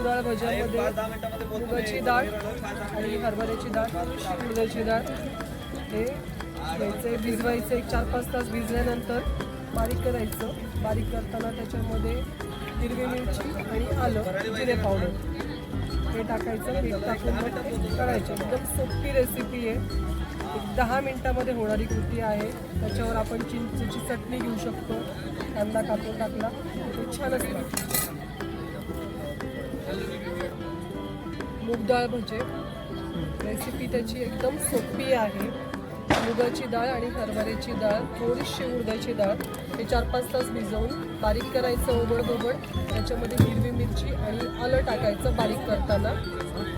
डाळ भज्यामध्ये मुगाची डाळ आणि हरभऱ्याची डाळ, उडदाची डाळ हे घ्यायचे, भिजवायचं. 1-4-5 तास भिजल्यानंतर बारीक करायचं. बारीक करताना त्याच्यामध्ये हिरवी मिरची आणि आलं, जिरे पावडर हे टाकायचं. मीठ टाकून मग करायचं. एकदम सोपी रेसिपी आहे. 10 मिनिटामध्ये होणारी कृती आहे. त्याच्यावर आपण चिंचेची चटणी घेऊ शकतो. कांदा कापून टाकला ते छान असतं. मूग डाळ भजे रेसिपी त्याची एकदम सोपी आहे. मुगाची डाळ आणि हरभऱ्याची डाळ, थोडीशी उडदाची डाळ हे 4-5 तास भिजवून बारीक करायचं ओबड-दोबड. त्याच्यामध्ये हिरवी मिरची आणि आलं टाकायचं बारीक करताना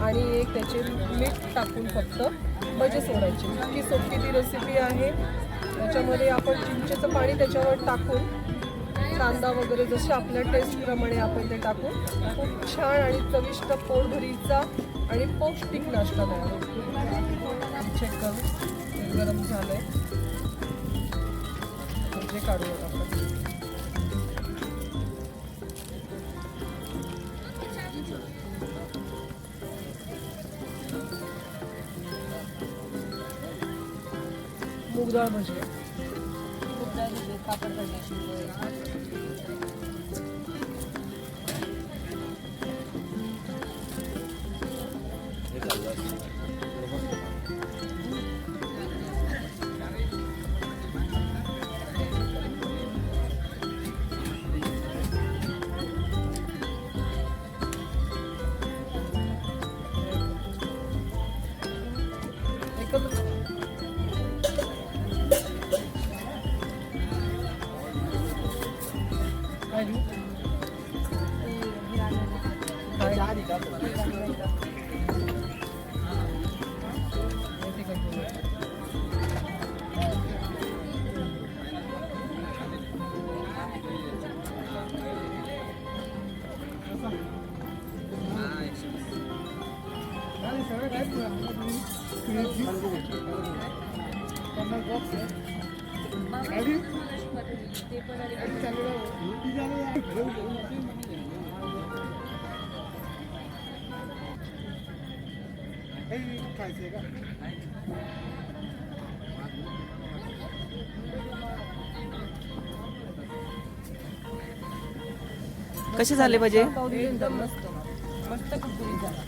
आणि एक त्याचे मीठ टाकून फक्त भजे सोडायचे. इतकी सोपी ती रेसिपी आहे. त्याच्यामध्ये आपण चिंचेचं पाणी त्याच्यावर टाकून कांदा वगैरे जसे आपल्या टेस्टप्रमाणे आपण ते टाकून खूप छान आणि चविष्ट पोटभरीचा आणि पौष्टिक नाश्ता तयार होतो. चेक करू गरम झालंय म्हणजे काढूया आपण. मूग डाळ भजे, पापड भजी, कसे झाले भजे? एकदम मस्त मस्त कुरकुरीत झाला.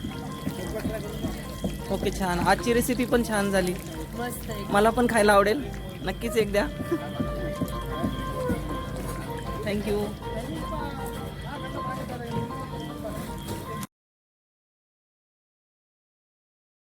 ओके, छान. आजची रेसिपी पण छान झाली. मस्त मला पण खायला आवडेल. नक्कीच एक द्या. थँक्यू.